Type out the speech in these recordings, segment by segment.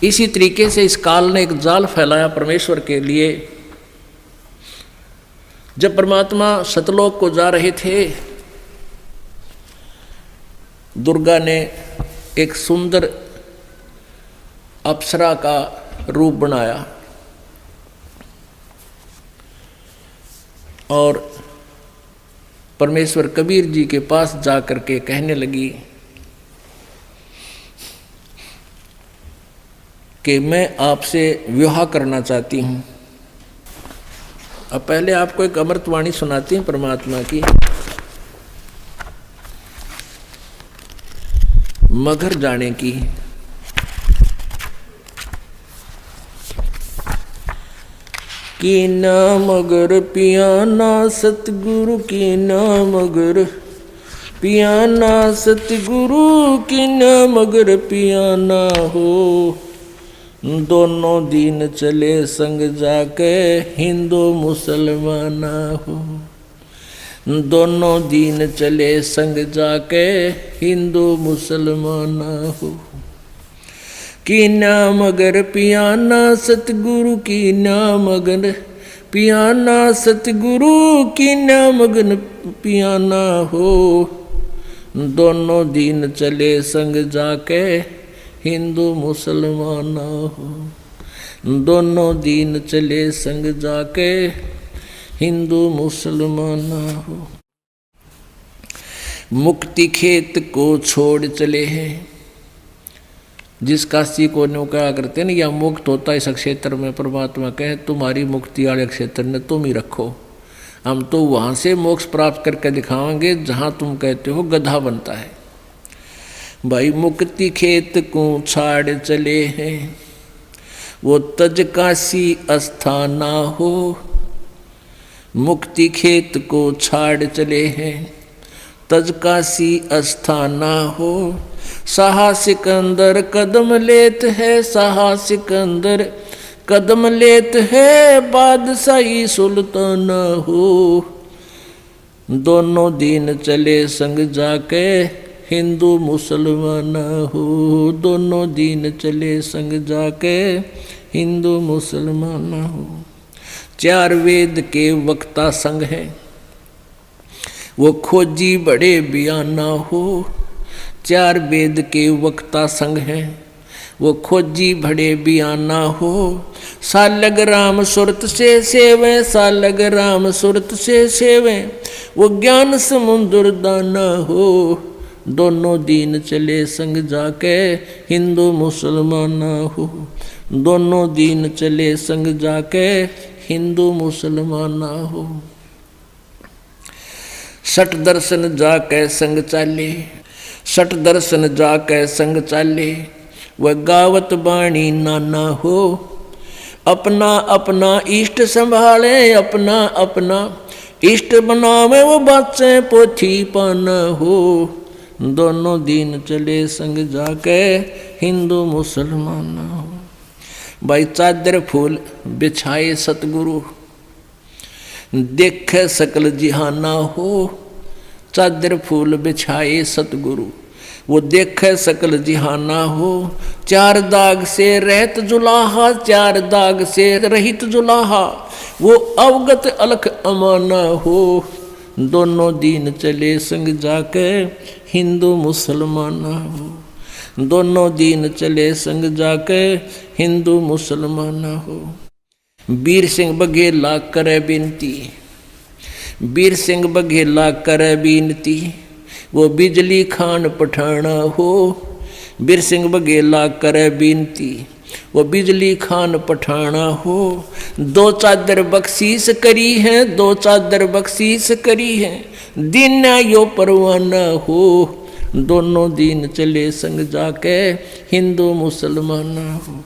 इसी तरीके से इस काल ने एक जाल फैलाया परमेश्वर के लिए। जब परमात्मा सतलोक को जा रहे थे, दुर्गा ने एक सुंदर अप्सरा का रूप बनाया और परमेश्वर कबीर जी के पास जाकर के कहने लगी कि मैं आपसे विवाह करना चाहती हूँ। अब पहले आपको एक अमृतवाणी सुनाती हूँ परमात्मा की। मगर जाने की। की ना मगर पियाना सतगुरु की ना मगर पियाना सतगुरु की ना मगर पियाना हो। दोनों दीन चले संग जाके हिंदू मुसलमाना हो। दोनों दीन चले संग जाके हिंदू मुसलमाना हो। की ना मगर पियाना सतगुरु की ना मगन पियाना सतगुरु की ना मगन पियाना हो। दोनों दीन चले संग जाके हिंदू मुसलमान हो। दोनों दीन चले संग जाके हिंदू मुसलमान हो। मुक्ति खेत को छोड़ चले हैं। जिस काशी को नो क्या करते हैं ना, या मुक्त होता है इस क्षेत्र में, परमात्मा कहे तुम्हारी मुक्ति वाले क्षेत्र ने तुम ही रखो, हम तो वहां से मोक्ष प्राप्त करके दिखाएंगे जहां तुम कहते हो गधा बनता है। भाई मुक्ति खेत को छाड़ चले हैं, वो तज काशी अस्थाना हो। मुक्ति खेत को छाड़ चले हैं, तज काशी अस्थाना हो। साहसिक अंदर कदम लेत है, साहसिक अंदर कदम लेत है, बादशाही सुल्ताना हो। दोनों दीन चले संग जाके हिंदू मुसलमान हो। दोनों दीन चले संग जाके हिंदू मुसलमान हो। चार वेद के वक्ता संग हैं, वो खोजी बड़े बयाना हो। चार वेद के वक्ता संग हैं, वो खोजी बड़े बयाना हो। सालग राम सुरत से सेवे, सालग राम सुरत से सेवे, वो ज्ञान समुद्र दाना हो। दोनों दीन चले संग जाके हिंदू मुसलमान हो। दोनों दीन चले संग जाके हिंदू मुसलमान हो। सठ दर्शन जाके संग चाले, सठ दर्शन जाके संग चाले, वह गावत बाणी नाना हो। अपना अपना इष्ट संभाले, अपना अपना इष्ट बनावे, वो बाचे पोथी पाना हो। दोनों दीन चले संग जाके हिंदू मुसलमान हो। भाई चादर फूल बिछाए सतगुरु, देखे सकल जिहाना हो। चादर फूल बिछाए सतगुरु, वो देखे सकल जिहाना हो। चार दाग से रहत जुलाहा, चार दाग से रहित जुलाहा, वो अवगत अलख अमाना हो। दोनों दीन चले संग जाके हिंदू मुसलमान हो। दोनों दीन चले संग जाके हिंदू मुसलमान हो। वीर सिंह बघेला करे बिनती, वीर सिंह बघेला करे बिनती, वो बिजली खान पठाना हो। वीर सिंह बघेला करे बिनती, वो बिजली खान पठाना हो। दो चादर बख्शीश करी है, दो चादर बख्शीश करी है, दिन यो परवाना हो। दोनों दीन चले संग जाके हिंदू मुसलमान हो।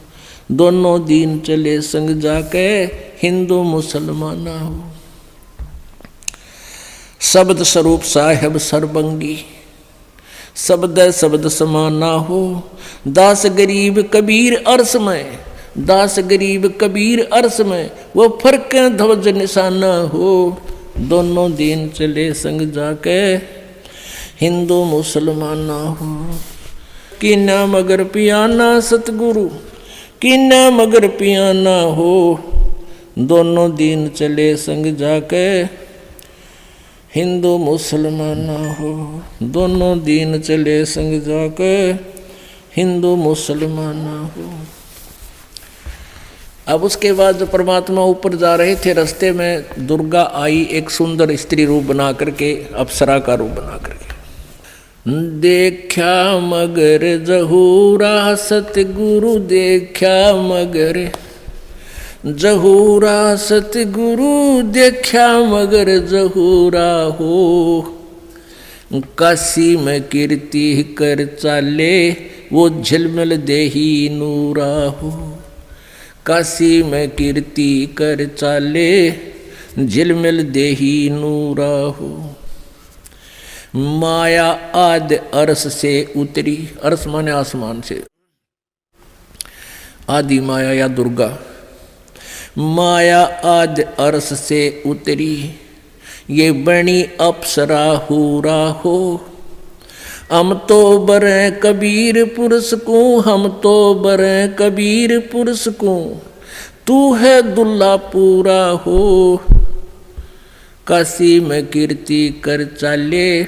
दोनों दीन चले संग जाके हिंदू मुसलमान हो। शब्द स्वरूप साहेब सर्वंगी, शब्द शब्द समाना हो। दास गरीब कबीर अरस में, दास गरीब कबीर अरस में, वो फर्क ध्वज निशाना हो। दोनों दीन चले संग जाके हिंदू मुसलमान हो। कि ना मगर पियाना सतगुरु कीना मगर पियाना हो, दोनों दिन चले संग जाके हिंदू मुसलमान हो, दोनों दिन चले संग जाके हिंदू मुसलमान हो। अब उसके बाद जो परमात्मा ऊपर जा रहे थे, रास्ते में दुर्गा आई एक सुंदर स्त्री रूप बना करके, अप्सरा का रूप बना करके। देखा मगर जहूरा सतगुरु, देखा मगर जहूरा सतगुरु, देखा मगर जहूरा हो। काशी में कीर्ति कर चाले, वो झिलमिल देही नूरा हो। काशी में कीर्ति कर चाले, झिलमिल देही नूरा हो। माया आदि अरस से उतरी, अरस माने आसमान से, आदि माया या दुर्गा। माया आदि अरस से उतरी, ये बनी अप्सरा हूरा हो। हम तो बरे कबीर पुरुष को, हम तो बरे कबीर पुरुष को, तू है दुल्ला पूरा हो। काशी में कीर्ति कर चाले,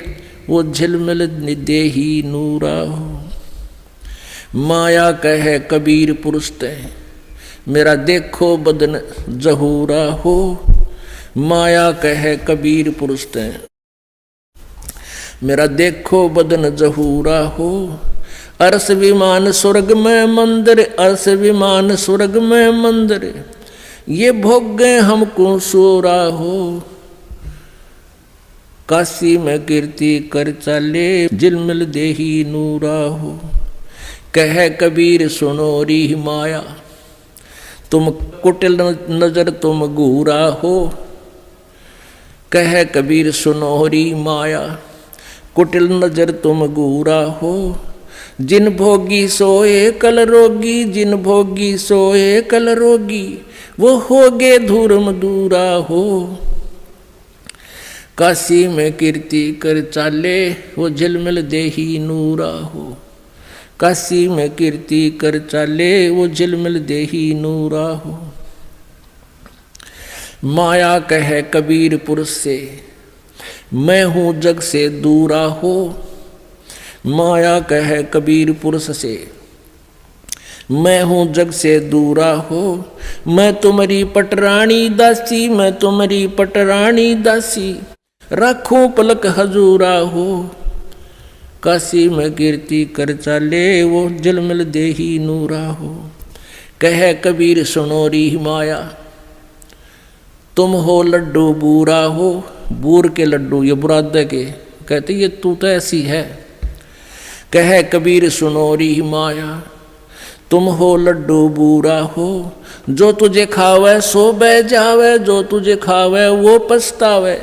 वो झिलमिल देही नूरा हो। माया कहे कबीर पुरुष ते, मेरा देखो बदन जहूरा हो। माया कहे कबीर पुरुष ते, मेरा देखो बदन जहूरा हो। अरस विमान स्वर्ग में मंदिर, अरस विमान स्वर्ग में मंदिर, ये भोग गए हमको सोरा हो। काशी में कीर्ति कर चाले, झिलमिल देही नूरा हो। कह कबीर सुनो री माया, तुम कुटिल नजर तुम घूरा हो। कह कबीर सुनो री माया, कुटिल नजर तुम घूरा हो। जिन भोगी सोए कल रोगी, जिन भोगी सोए कल रोगी, वो होगे धूर्म दूरा हो। काशी में कीर्ति कर चाले, वो झिलमिल देही नूरा हो। काशी में कीर्ति कर चाले, वो झिलमिल देही नूरा हो। माया कहे कबीर पुरुष से, मैं हूँ जग से दूरा हो। माया कहे कबीर पुरुष से, मैं हूँ जग से दूरा हो। मैं तुम्हारी पटरानी दासी, मैं तुम्हारी पटरानी दासी, राखों पलक हजूरा हो। काशी में कीर्ति कर चाले, वो झिलमिल देही नूरा हो। कह कबीर सुनो री माया, तुम हो लड्डू बूरा हो। बूर के लड्डू, ये बुरादे के, कहते ये तू तो ऐसी है। कह कबीर सुनो री माया, तुम हो लड्डू बूरा हो। जो तुझे खावे सो बह जावे, जो तुझे खावे वो पछतावे,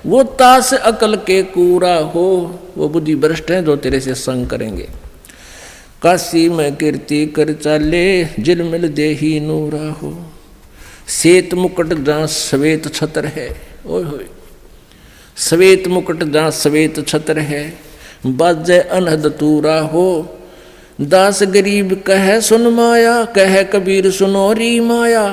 वो तास अकल के कूरा हो। वो बुद्धि भ्रष्ट हैं जो तेरे से संग करेंगे। काशी में कीर्ति कर चाले, झिलमिल देही नूरा हो। श्वेत मुकुट जहाँ श्वेत छत्र है, ओए होए, श्वेत मुकुट जहाँ श्वेत छत्र है, बाजे अनहद तूरा हो। दास गरीब कहे सुन माया, कहे कबीर सुनो री माया,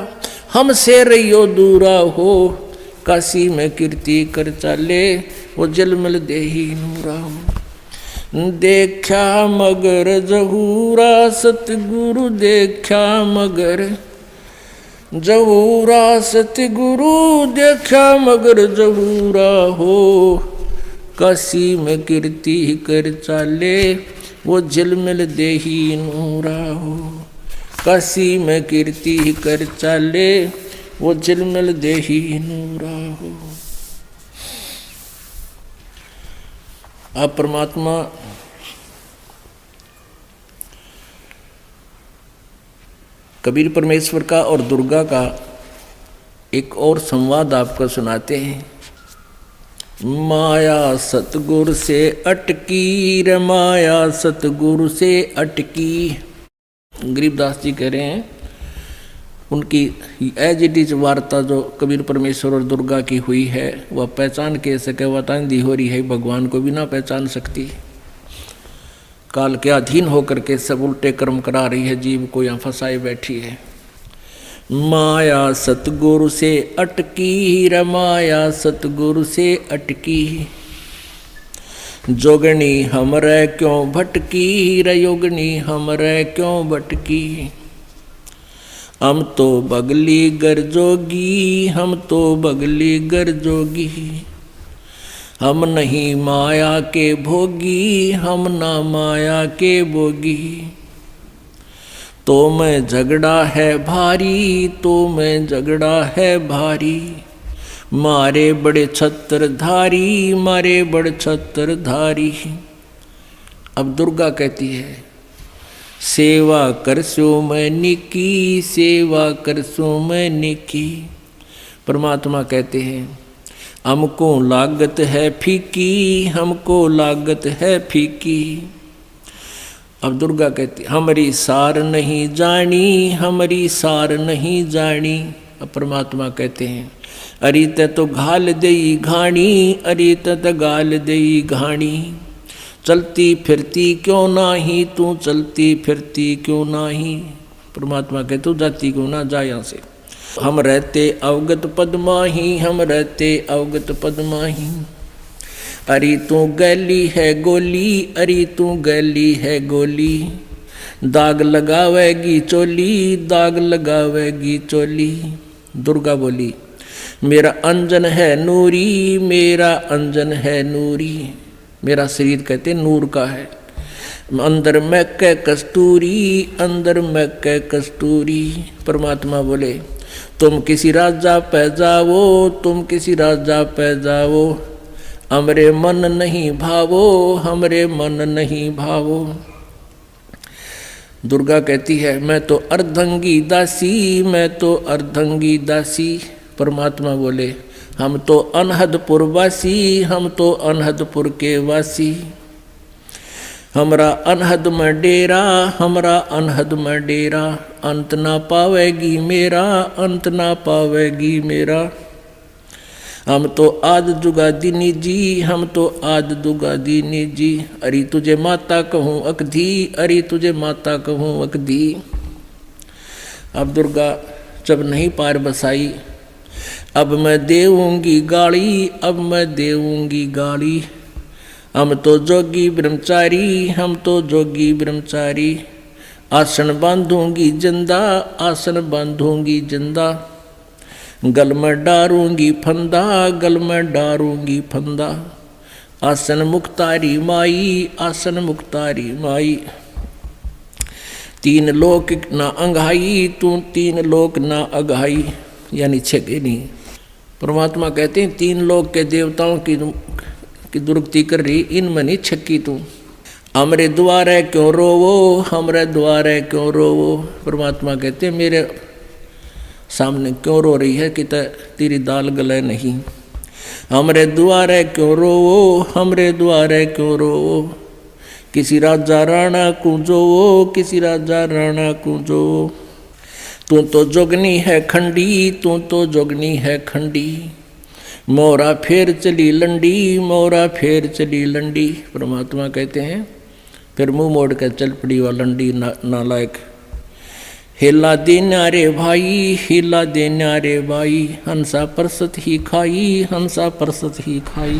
हमसे रहियो दूरा हो। काशी में कीर्ति कर चाले, वो झिलमिल देही नूरा हो। देखा मगर जहूरा सतगुरु, देखा मगर जहूरा सतगुरु, देखा मगर जहूरा हो। काशी में कीर्ति कर चाले, वो झिलमिल देही नूरा हो। काशी में कीर्ति कर चाले, वो झिलमिल देही नूरा हो। अब परमात्मा कबीर परमेश्वर का और दुर्गा का एक और संवाद आपको सुनाते हैं। माया सतगुरु से अटकी रे, माया सतगुरु से अटकी। गरीबदास जी कह रहे हैं, उनकी एज इट इज वार्ता जो कबीर परमेश्वर और दुर्गा की हुई है, वह पहचान के सके वह तांदी हो रही है, भगवान को भी ना पहचान सकती। काल के अधीन होकर के सब उल्टे कर्म करा रही है, जीव को यहाँ फंसाए बैठी है। माया सतगुरु से अटकी रे माया सतगुरु से अटकी, जोगनी हमरे क्यों भटकी रे योगनी हमरे क्यों भटकी। हम तो बगली गर जोगी हम तो बगली गर जोगी, हम नहीं माया के भोगी हम ना माया के भोगी। तो मैं झगड़ा है भारी तो मैं झगड़ा है भारी, मारे बड़े छत्र धारी मारे बड़े छत्र धारी। अब दुर्गा कहती है सेवा करसो मैं निकी सेवा करसो मैं निकी। परमात्मा कहते हैं हमको लागत है फीकी हमको लागत है फीकी। अब दुर्गा कहती हमारी सार नहीं जानी हमारी सार नहीं जानी। अब परमात्मा कहते हैं अरे तो घाल दई घाणी अरे तो गाल दई घाणी। चलती फिरती क्यों नाही तू चलती फिरती क्यों नाही। परमात्मा कहते तू जाती क्यों ना जा यहाँ से। हम रहते अवगत पद माही हम रहते अवगत पद माही। अरे तू गैली है गोली अरे तू गैली है गोली, दाग लगावेगी चोली दाग लगावेगी चोली। दुर्गा बोली मेरा अंजन है नूरी मेरा अंजन है नूरी। मेरा शरीर कहते नूर का है। अंदर मैं कै कस्तूरी अंदर मैं कै कस्तूरी। परमात्मा बोले तुम किसी राजा पे जाओ तुम किसी राजा पे जाओ, हमरे मन नहीं भावो हमरे मन नहीं भावो। दुर्गा कहती है मैं तो अर्धंगी दासी मैं तो अर्धंगी दासी। परमात्मा बोले हम तो अनहदपुर वासी हम तो अनहदपुर के वासी। हमरा अनहद में डेरा हमरा अनहद में डेरा, अंत ना पावेगी मेरा अंत ना पावेगी मेरा। हम तो आद जुगा दीनी जी हम तो आद दुगा दीनी जी। अरे तुझे माता कहूँ अकधी अरे तुझे माता कहूँ अकधी। अब दुर्गा जब नहीं पार बसाई अब मैं देऊंगी गाली अब मैं देऊंगी गाली। हम तो जोगी ब्रह्मचारी हम तो जोगी ब्रह्मचारी, आसन बांधूंगी जिंदा आसन बांधूंगी जिंदा। गल में डारूंगी फंदा गल में डारूंगी फंदा। आसन मुक्तारी माई आसन मुक्तारी माई। तीन लोक ना अंगाई तू तीन लोक ना अगाई, यानी छेगे नहीं। परमात्मा कहते हैं तीन लोक के देवताओं की दुर्गति कर रही इनमें नहीं छक्की तू। हमरे द्वारे क्यों रोवो हमरे द्वारे क्यों रोवो। परमात्मा कहते हैं मेरे सामने क्यों रो रही है कि तेरी दाल गले नहीं। हमरे द्वारे क्यों रोवो हमरे द्वारे क्यों रोवो, किसी राजा राणा को जोवो किसी राजा राणा को जोवो। तू तो जोगनी है खंडी तू तो जोगनी है खंडी, मोरा फेर चली लंडी मोरा फेर चली लंडी। परमात्मा कहते हैं फिर मुंह मोड़ कर चल पड़ी वह लंडी नालायक। हिला देना रे भाई हिला देना रे भाई, हंसा परसत ही खाई हंसा परसत ही खाई।